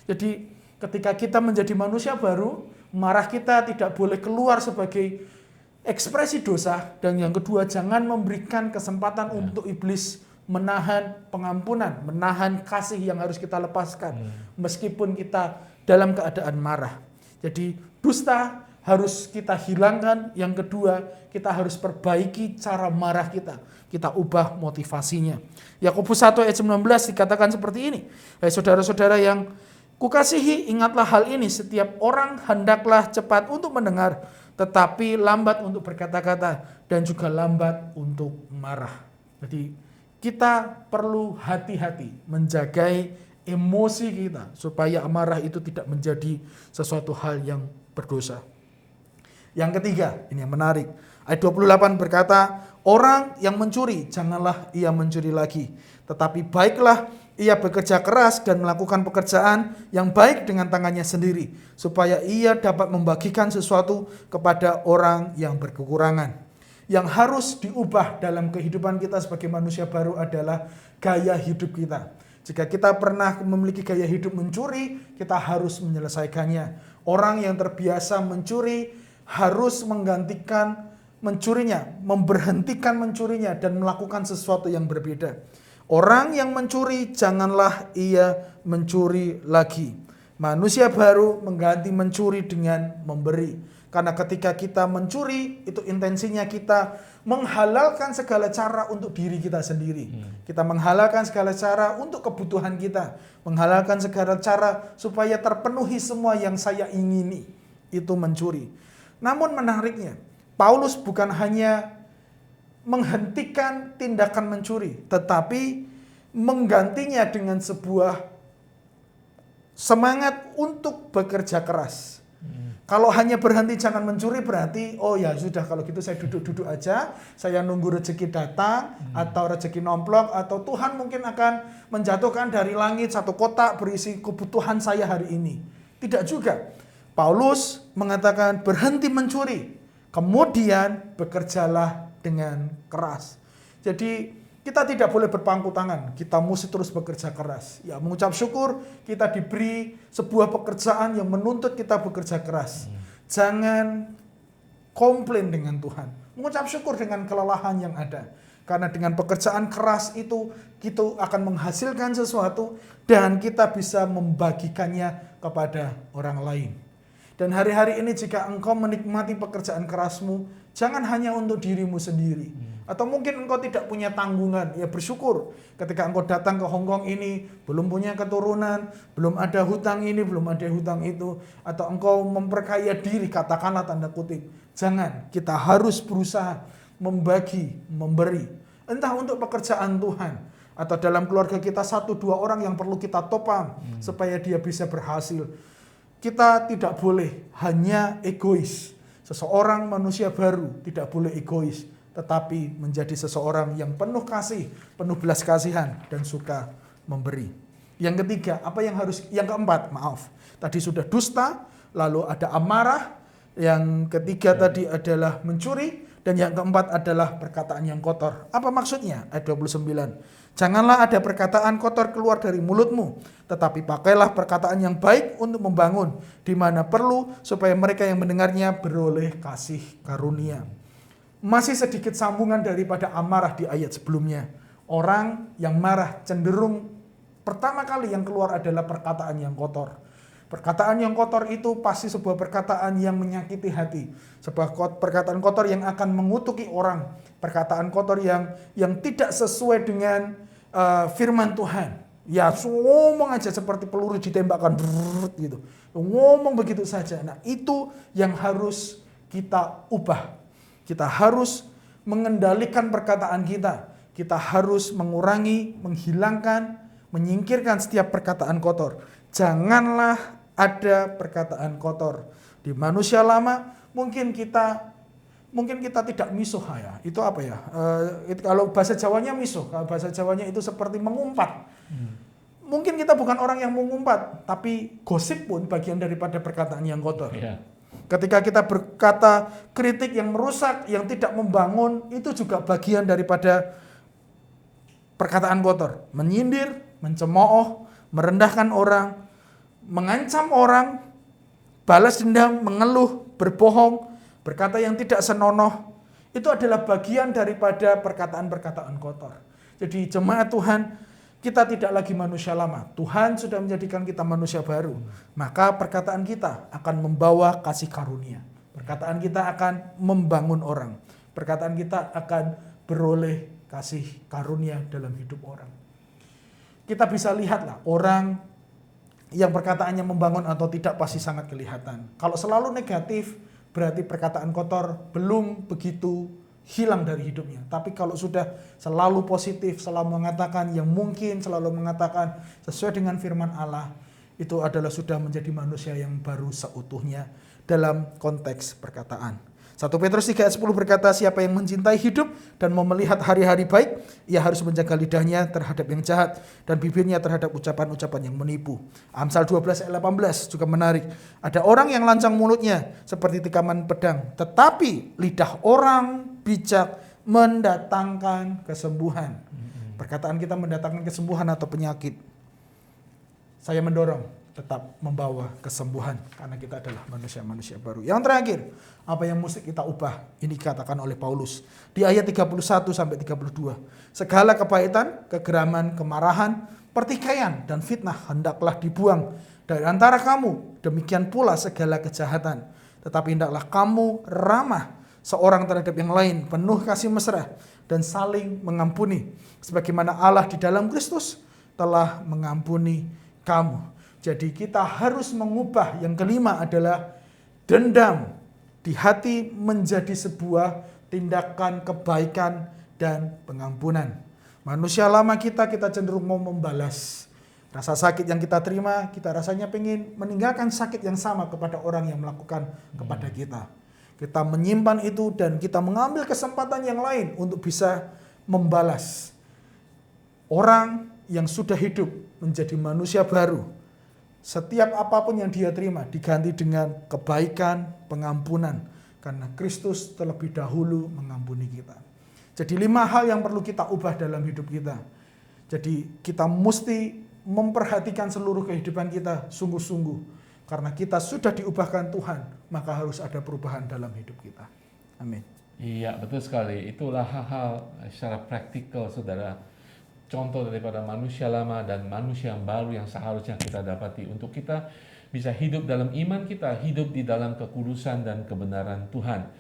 Jadi ketika kita menjadi manusia baru, marah kita tidak boleh keluar sebagai ekspresi dosa. Dan yang kedua, jangan memberikan kesempatan untuk iblis menahan pengampunan, menahan kasih yang harus kita lepaskan meskipun kita dalam keadaan marah. Jadi dusta harus kita hilangkan. Yang kedua, kita harus perbaiki cara marah kita. Kita ubah motivasinya. Yakobus 1 ayat 19 dikatakan seperti ini. Hai saudara-saudara yang kukasihi, ingatlah hal ini. Setiap orang hendaklah cepat untuk mendengar, tetapi lambat untuk berkata-kata, dan juga lambat untuk marah. Jadi kita perlu hati-hati menjaga emosi kita supaya amarah itu tidak menjadi sesuatu hal yang berdosa. Yang ketiga, ini yang menarik. Ayat 28 berkata, orang yang mencuri, janganlah ia mencuri lagi. Tetapi baiklah ia bekerja keras dan melakukan pekerjaan yang baik dengan tangannya sendiri, supaya ia dapat membagikan sesuatu kepada orang yang berkekurangan. Yang harus diubah dalam kehidupan kita sebagai manusia baru adalah gaya hidup kita. Jika kita pernah memiliki gaya hidup mencuri, kita harus menyelesaikannya. Orang yang terbiasa mencuri harus menggantikan mencurinya, memberhentikan mencurinya dan melakukan sesuatu yang berbeda. Orang yang mencuri, janganlah ia mencuri lagi. Manusia baru mengganti mencuri dengan memberi. Karena ketika kita mencuri, itu intensinya kita menghalalkan segala cara untuk diri kita sendiri. Kita menghalalkan segala cara untuk kebutuhan kita. Menghalalkan segala cara supaya terpenuhi semua yang saya ingini. Itu mencuri. Namun menariknya, Paulus bukan hanya menghentikan tindakan mencuri, tetapi menggantinya dengan sebuah semangat untuk bekerja keras. Kalau hanya berhenti jangan mencuri berarti, oh ya sudah kalau gitu saya duduk-duduk aja, saya nunggu rezeki datang, atau rezeki nomplok, atau Tuhan mungkin akan menjatuhkan dari langit satu kotak berisi kebutuhan saya hari ini. Tidak juga. Paulus mengatakan berhenti mencuri, kemudian bekerjalah dengan keras. Jadi kita tidak boleh berpangku tangan, kita mesti terus bekerja keras. Ya, mengucap syukur kita diberi sebuah pekerjaan yang menuntut kita bekerja keras. Jangan komplain dengan Tuhan, mengucap syukur dengan kelelahan yang ada. Karena dengan pekerjaan keras itu kita akan menghasilkan sesuatu dan kita bisa membagikannya kepada orang lain. Dan hari-hari ini jika engkau menikmati pekerjaan kerasmu, jangan hanya untuk dirimu sendiri. Atau mungkin engkau tidak punya tanggungan, ya bersyukur. Ketika engkau datang ke Hong Kong ini, belum punya keturunan, belum ada hutang ini, belum ada hutang itu. Atau engkau memperkaya diri, katakanlah tanda kutip. Jangan, kita harus berusaha membagi, memberi. Entah untuk pekerjaan Tuhan, atau dalam keluarga kita 1-2 orang yang perlu kita topang, supaya dia bisa berhasil. Kita tidak boleh hanya egois. Seseorang manusia baru tidak boleh egois, tetapi menjadi seseorang yang penuh kasih, penuh belas kasihan dan suka memberi. Yang ketiga, yang keempat, tadi sudah dusta, lalu ada amarah, yang ketiga tadi adalah mencuri, dan yang keempat adalah perkataan yang kotor. Apa maksudnya? Ayat 29. Janganlah ada perkataan kotor keluar dari mulutmu, tetapi pakailah perkataan yang baik untuk membangun, di mana perlu, supaya mereka yang mendengarnya beroleh kasih karunia. Masih sedikit sambungan daripada amarah di ayat sebelumnya. Orang yang marah cenderung pertama kali yang keluar adalah perkataan yang kotor. Perkataan yang kotor itu pasti sebuah perkataan yang menyakiti hati. Sebuah perkataan kotor yang akan mengutuki orang. Perkataan kotor yang tidak sesuai dengan firman Tuhan. Ya ngomong aja seperti peluru ditembakkan gitu. Ngomong begitu saja. Nah itu yang harus kita ubah. Kita harus mengendalikan perkataan kita. Kita harus mengurangi, menghilangkan, menyingkirkan setiap perkataan kotor. Janganlah ada perkataan kotor. Di manusia lama mungkin kita tidak misuh ya. Itu apa ya? Kalau bahasa Jawanya misuh. Kalau bahasa Jawanya itu seperti mengumpat. Mungkin kita bukan orang yang mengumpat, tapi gosip pun bagian daripada perkataan yang kotor. Yeah. Ketika kita berkata kritik yang merusak, yang tidak membangun, itu juga bagian daripada perkataan kotor. Menyindir, mencemooh, merendahkan orang, mengancam orang, balas dendam, mengeluh, berbohong, berkata yang tidak senonoh, itu adalah bagian daripada perkataan-perkataan kotor. Jadi jemaat Tuhan, kita tidak lagi manusia lama. Tuhan sudah menjadikan kita manusia baru. Maka perkataan kita akan membawa kasih karunia. Perkataan kita akan membangun orang. Perkataan kita akan beroleh kasih karunia dalam hidup orang. Kita bisa lihatlah orang yang perkataannya membangun atau tidak pasti sangat kelihatan. Kalau selalu negatif, berarti perkataan kotor belum begitu hilang dari hidupnya. Tapi kalau sudah selalu positif, selalu mengatakan yang mungkin, selalu mengatakan sesuai dengan firman Allah, itu adalah sudah menjadi manusia yang baru seutuhnya dalam konteks perkataan. 1 Petrus 3 ayat 10 berkata, siapa yang mencintai hidup dan mau melihat hari-hari baik, ia harus menjaga lidahnya terhadap yang jahat dan bibirnya terhadap ucapan-ucapan yang menipu. Amsal 12 ayat 18 juga menarik. Ada orang yang lancang mulutnya seperti tikaman pedang, tetapi lidah orang bijak mendatangkan kesembuhan. Perkataan kita mendatangkan kesembuhan atau penyakit. Saya mendorong tetap membawa kesembuhan karena kita adalah manusia-manusia baru. Yang terakhir, apa yang mesti kita ubah? Ini dikatakan oleh Paulus di ayat 31 sampai 32. Segala kepahitan, kegeraman, kemarahan, pertikaian dan fitnah hendaklah dibuang dari antara kamu. Demikian pula segala kejahatan. Tetapi hendaklah kamu ramah seorang terhadap yang lain, penuh kasih mesra dan saling mengampuni sebagaimana Allah di dalam Kristus telah mengampuni kamu. Jadi kita harus mengubah. Yang kelima adalah dendam di hati menjadi sebuah tindakan kebaikan dan pengampunan. Manusia lama kita cenderung mau membalas. Rasa sakit yang kita terima, kita rasanya pengen meninggalkan sakit yang sama kepada orang yang melakukan kepada kita. Kita menyimpan itu dan kita mengambil kesempatan yang lain untuk bisa membalas. Orang yang sudah hidup menjadi manusia baru, setiap apapun yang dia terima diganti dengan kebaikan, pengampunan. Karena Kristus terlebih dahulu mengampuni kita. Jadi 5 hal yang perlu kita ubah dalam hidup kita. Jadi kita mesti memperhatikan seluruh kehidupan kita sungguh-sungguh. Karena kita sudah diubahkan Tuhan, maka harus ada perubahan dalam hidup kita. Amin. Iya, betul sekali. Itulah hal-hal secara praktikal, saudara. Contoh daripada manusia lama dan manusia yang baru yang seharusnya kita dapati untuk kita bisa hidup dalam iman kita, hidup di dalam kekudusan dan kebenaran Tuhan.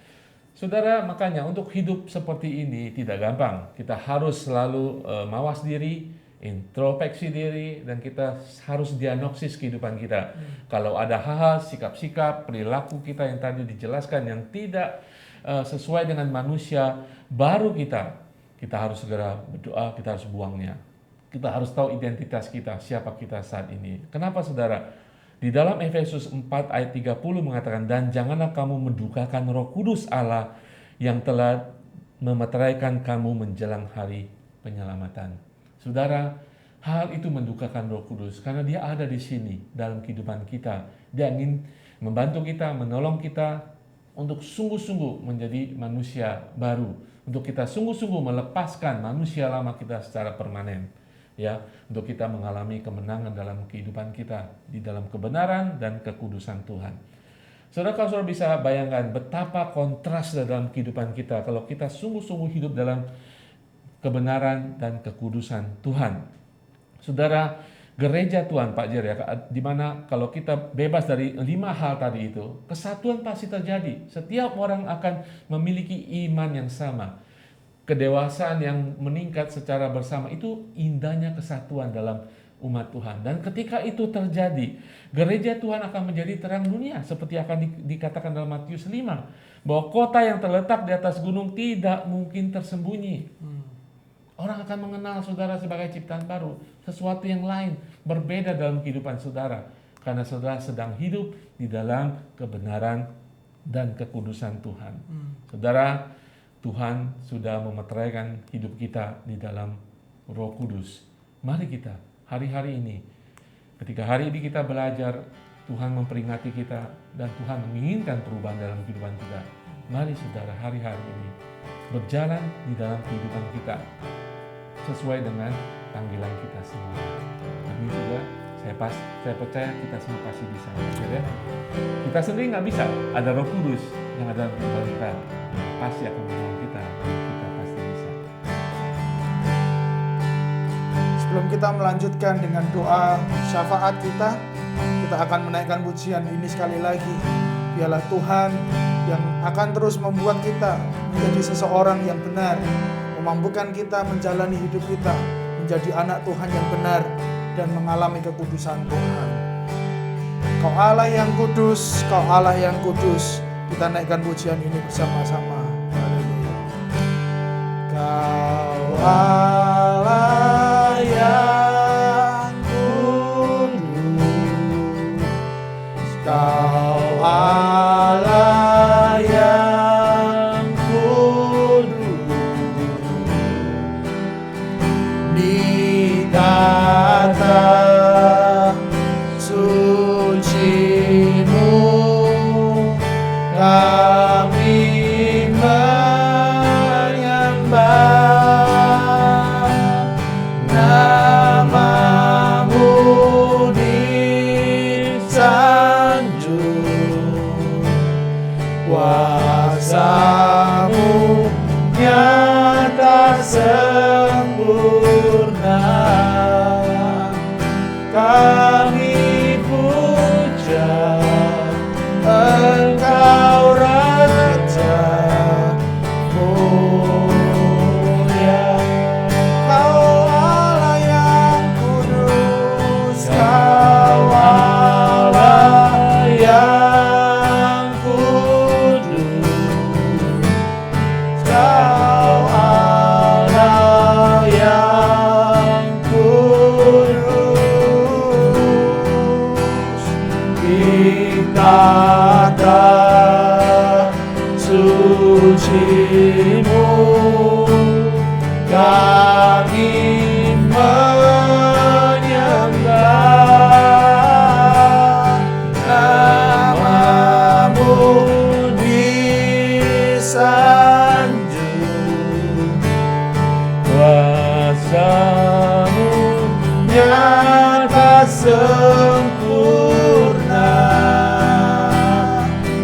Saudara, makanya untuk hidup seperti ini tidak gampang. Kita harus selalu mawas diri, introspeksi diri, dan kita harus diagnosis kehidupan kita. Kalau ada hal-hal, sikap-sikap, perilaku kita yang tadi dijelaskan yang tidak sesuai dengan manusia baru kita harus segera berdoa, kita harus buangnya. Kita harus tahu identitas kita, siapa kita saat ini. Kenapa saudara? Di dalam Efesus 4 ayat 30 mengatakan, dan janganlah kamu mendukakan Roh Kudus Allah yang telah memeteraikan kamu menjelang hari penyelamatan. Saudara, hal itu mendukakan Roh Kudus karena dia ada di sini dalam kehidupan kita. Dia ingin membantu kita, menolong kita untuk sungguh-sungguh menjadi manusia baru. Untuk kita sungguh-sungguh melepaskan manusia lama kita secara permanen, ya, untuk kita mengalami kemenangan dalam kehidupan kita di dalam kebenaran dan kekudusan Tuhan. Saudara, kalau saudara bisa bayangkan betapa kontras dalam kehidupan kita kalau kita sungguh-sungguh hidup dalam kebenaran dan kekudusan Tuhan. Saudara, gereja Tuhan, Pak Jer, ya, di mana kalau kita bebas dari 5 hal tadi itu, kesatuan pasti terjadi. Setiap orang akan memiliki iman yang sama. Kedewasaan yang meningkat secara bersama, itu indahnya kesatuan dalam umat Tuhan. Dan ketika itu terjadi, gereja Tuhan akan menjadi terang dunia. Seperti akan dikatakan dalam Matius 5, bahwa kota yang terletak di atas gunung tidak mungkin tersembunyi. Orang akan mengenal saudara sebagai ciptaan baru, sesuatu yang lain, berbeda dalam kehidupan saudara. Karena saudara sedang hidup di dalam kebenaran dan kekudusan Tuhan. Saudara, Tuhan sudah memeteraikan hidup kita di dalam Roh Kudus. Mari kita, hari-hari ini, ketika hari ini kita belajar, Tuhan memperingati kita, dan Tuhan menginginkan perubahan dalam kehidupan kita. Mari saudara, hari-hari ini, berjalan di dalam kehidupan kita sesuai dengan panggilan kita semua. Demi juga Saya percaya kita semua pasti bisa. Ya. Kita sendiri nggak bisa. Ada Roh Kudus yang ada dalam kehidupan kita, pasti akan menolong kita. Kita pasti bisa. Sebelum kita melanjutkan dengan doa syafaat kita akan menaikkan pujian ini sekali lagi. Biarlah Tuhan yang akan terus membuat kita menjadi seseorang yang benar, memampukan kita menjalani hidup kita menjadi anak Tuhan yang benar dan mengalami kekudusan Tuhan. Kau Allah yang kudus, Kau Allah yang kudus. Kita naikkan pujian ini bersama-sama. Haleluya. Kau Allah yang kudus, Kau Allah yang kudus, di tata suci-Mu kami menyembah, nama-Mu disanjung, kuasa-Mu nyata sempurna. Kami puja Engkau Raja mulia. Kau Allah yang kudus, Kau Allah yang kudus, Kau Allah yang kudus, tata suci-Mu kami menyembah, nama-Mu disanjung, kuasa-Mu nyata sempurna.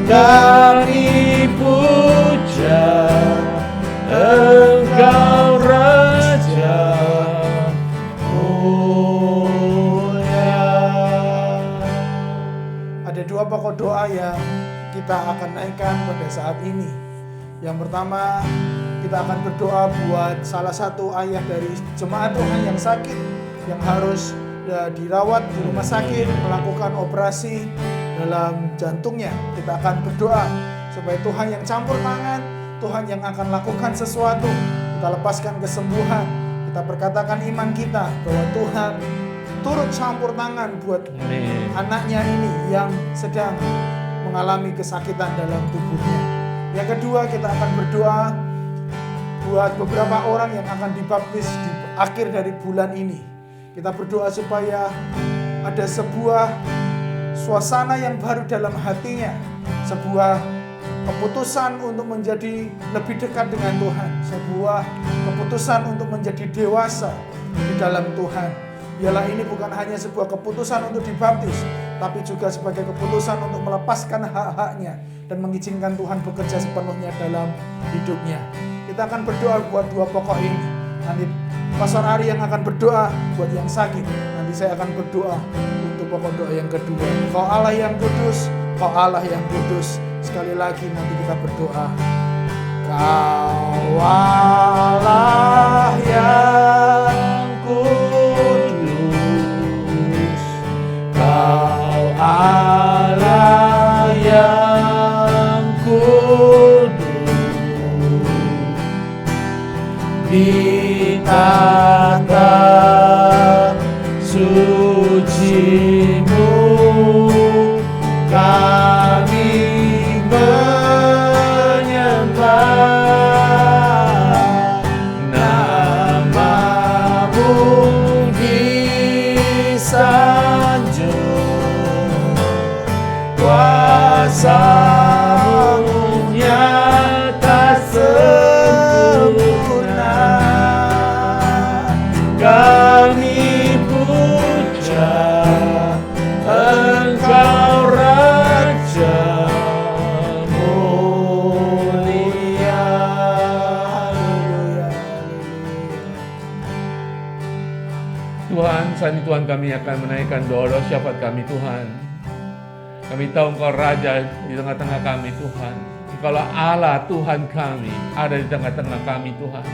Kami puja Engkau Raja mulia. Ada dua pokok doa yang kita akan naikkan pada saat ini. Yang pertama, kita akan berdoa buat salah satu ayah dari jemaat Tuhan yang sakit, yang harus dirawat di rumah sakit, melakukan operasi dalam jantungnya. Kita akan berdoa supaya Tuhan yang campur tangan, Tuhan yang akan lakukan sesuatu. Kita lepaskan kesembuhan. Kita perkatakan iman kita bahwa Tuhan turut campur tangan buat anaknya ini yang sedang mengalami kesakitan dalam tubuhnya. Yang kedua, kita akan berdoa buat beberapa orang yang akan dibaptis di akhir dari bulan ini. Kita berdoa supaya ada sebuah suasana yang baru dalam hatinya, sebuah keputusan untuk menjadi lebih dekat dengan Tuhan, sebuah keputusan untuk menjadi dewasa di dalam Tuhan. Biarlah ini bukan hanya sebuah keputusan untuk dibaptis, tapi juga sebagai keputusan untuk melepaskan hak-haknya dan mengizinkan Tuhan bekerja sepenuhnya dalam hidupnya. Kita akan berdoa buat dua pokok ini. Nanti Pastor Ari yang akan berdoa buat yang sakit. Nanti saya akan berdoa untuk pokok doa yang kedua. Kau Allah yang kudus, Kau Allah yang kudus. Sekali lagi nanti kita berdoa. Kau Allah yang kudus, Kau Allah yang kudus, di tata suci-Mu kami menyembah, nama-Mu disanjung, kuasa-Mu nyata sempurna. Kami puja Tuhan, saat ini Tuhan kami akan menaikkan doa-doa syafaat kami Tuhan. Kami tahu Engkau Raja di tengah-tengah kami Tuhan. Engkaulah Allah Tuhan kami, ada di tengah-tengah kami Tuhan.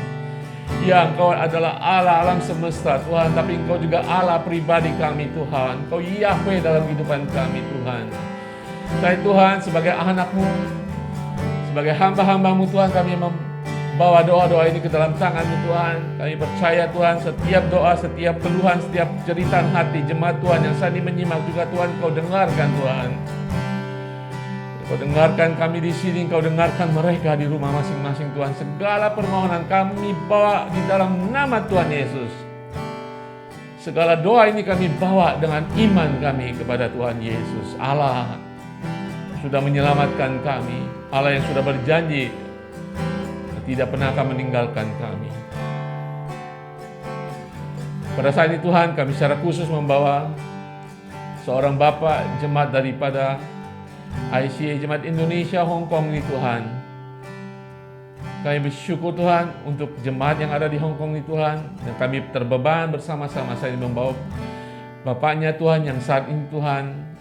Ya, Engkau adalah Allah alam semesta Tuhan, tapi Engkau juga Allah pribadi kami Tuhan. Engkau Yahweh dalam kehidupan kami Tuhan. Saya Tuhan sebagai anak-Mu, sebagai hamba-hamba-Mu Tuhan, kami membawa doa-doa ini ke dalam tangan-Mu Tuhan. Kami percaya Tuhan setiap doa, setiap keluhan, setiap jeritan hati jemaat Tuhan yang saat ini menyimak juga Tuhan, Engkau dengarkan Tuhan. Engkau dengarkan kami di sini, Engkau dengarkan mereka di rumah masing-masing Tuhan. Segala permohonan kami bawa di dalam nama Tuhan Yesus. Segala doa ini kami bawa dengan iman kami kepada Tuhan Yesus. Allah sudah menyelamatkan kami, Allah yang sudah berjanji tidak pernah akan meninggalkan kami. Pada saat ini Tuhan, kami secara khusus membawa seorang Bapak jemaat daripada ICA Jemaat Indonesia Hong Kong ini Tuhan. Kami bersyukur Tuhan untuk jemaat yang ada di Hong Kong ini Tuhan, dan kami terbeban bersama-sama saya membawa Bapaknya Tuhan yang saat ini Tuhan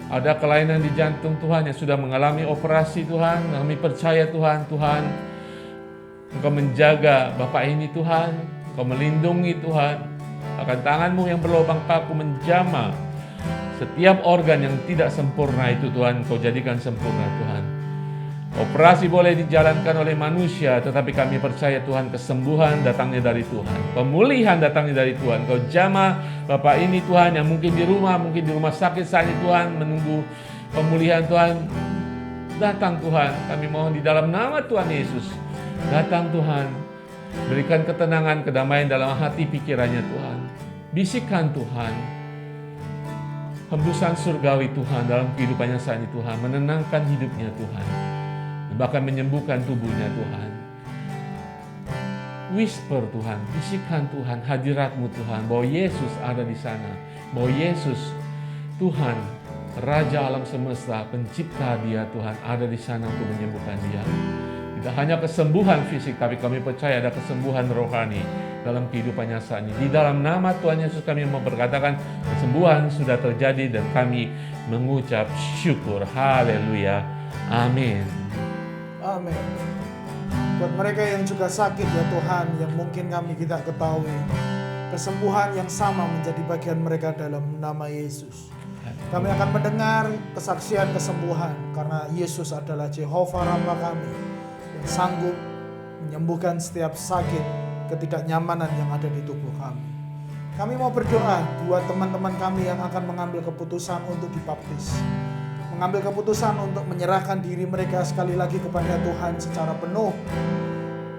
ada kelainan di jantung Tuhan, yang sudah mengalami operasi Tuhan. Kami percaya Tuhan, Engkau menjaga Bapak ini Tuhan, Engkau melindungi Tuhan. Akan tangan-Mu yang berlubang paku menjamah setiap organ yang tidak sempurna itu Tuhan, Engkau jadikan sempurna Tuhan. Operasi boleh dijalankan oleh manusia, tetapi kami percaya Tuhan, kesembuhan datangnya dari Tuhan. Pemulihan datangnya dari Tuhan. Kau jamah Bapak ini Tuhan yang mungkin di rumah sakit saja Tuhan, menunggu pemulihan Tuhan. Datang Tuhan, kami mohon di dalam nama Tuhan Yesus. Datang Tuhan, berikan ketenangan, kedamaian dalam hati pikirannya Tuhan. Bisikan Tuhan, hembusan surgawi Tuhan dalam kehidupannya saat ini Tuhan, menenangkan hidupnya Tuhan, bahkan menyembuhkan tubuhnya Tuhan. Whisper Tuhan, bisikan Tuhan hadirat-Mu Tuhan, bahwa Yesus ada di sana, bahwa Yesus Tuhan, Raja alam semesta, pencipta dia Tuhan, ada di sana untuk menyembuhkan dia. Tidak hanya kesembuhan fisik, tapi kami percaya ada kesembuhan rohani dalam kehidupannya saat ini. Di dalam nama Tuhan Yesus kami memberkatakan kesembuhan sudah terjadi, dan kami mengucap syukur. Haleluya. Amin. Amin. Buat mereka yang juga sakit ya Tuhan, yang mungkin kami tidak ketahui, kesembuhan yang sama menjadi bagian mereka dalam nama Yesus. Kami akan mendengar kesaksian kesembuhan, karena Yesus adalah Jehovah Rafa kami, yang sanggup menyembuhkan setiap sakit, ketidaknyamanan yang ada di tubuh kami. Kami mau berdoa buat teman-teman kami yang akan mengambil keputusan untuk dibaptis, mengambil keputusan untuk menyerahkan diri mereka sekali lagi kepada Tuhan secara penuh,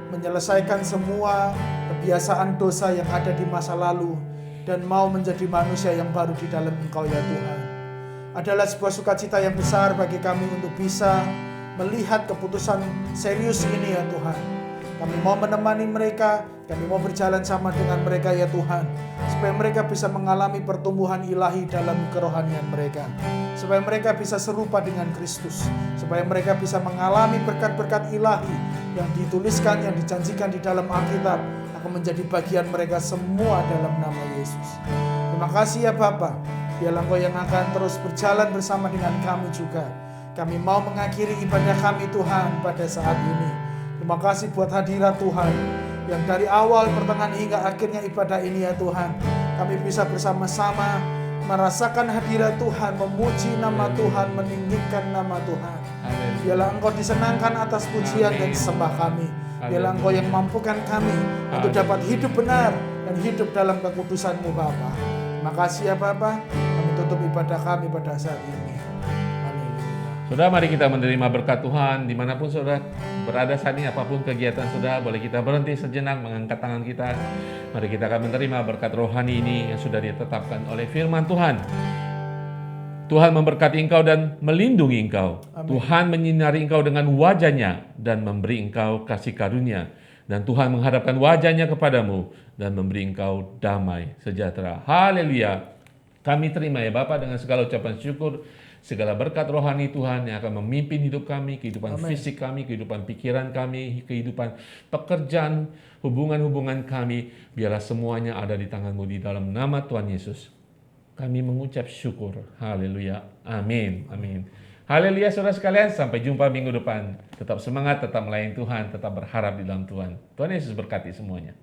menyelesaikan semua kebiasaan dosa yang ada di masa lalu, dan mau menjadi manusia yang baru di dalam Engkau ya Tuhan. Adalah sebuah sukacita yang besar bagi kami untuk bisa melihat keputusan serius ini ya Tuhan. Kami mau menemani mereka, kami mau berjalan sama dengan mereka ya Tuhan, supaya mereka bisa mengalami pertumbuhan ilahi dalam kerohanian mereka, supaya mereka bisa serupa dengan Kristus, supaya mereka bisa mengalami berkat-berkat ilahi yang dituliskan, yang dijanjikan di dalam Alkitab, akan menjadi bagian mereka semua dalam nama Yesus. Terima kasih ya Bapa, biarlah Engkau yang akan terus berjalan bersama dengan kami juga. Kami mau mengakhiri ibadah kami Tuhan pada saat ini. Terima kasih buat hadirat Tuhan, yang dari awal, pertengahan hingga akhirnya ibadah ini ya Tuhan, kami bisa bersama-sama merasakan hadirat Tuhan, memuji nama Tuhan, meninggikan nama Tuhan. Biarlah Engkau disenangkan atas pujian dan sembah kami. Biarlah Engkau yang mampukan kami untuk dapat hidup benar dan hidup dalam kekudusan-Mu Bapa. Terima kasih ya Bapa. Kami tutup ibadah kami pada saat ini. Amin. Saudara, mari kita menerima berkat Tuhan dimanapun saudara berada saat ini, apapun kegiatan saudara, boleh kita berhenti sejenak, mengangkat tangan kita. Mari kita akan menerima berkat rohani ini yang sudah ditetapkan oleh firman Tuhan. Tuhan memberkati engkau dan melindungi engkau. Amin. Tuhan menyinari engkau dengan wajah-Nya dan memberi engkau kasih karunia. Dan Tuhan menghadapkan wajah-Nya kepadamu dan memberi engkau damai sejahtera. Haleluya. Kami terima ya Bapa dengan segala ucapan syukur. Segala berkat rohani Tuhan yang akan memimpin hidup kami, kehidupan Amin. fisik kami, kehidupan pikiran kami, kehidupan pekerjaan, hubungan-hubungan kami, biarlah semuanya ada di tangan-Mu di dalam nama Tuhan Yesus. Kami mengucap syukur. Haleluya. Amin. Amin. Haleluya saudara sekalian. Sampai jumpa minggu depan. Tetap semangat, tetap melayani Tuhan, tetap berharap di dalam Tuhan. Tuhan Yesus berkati semuanya.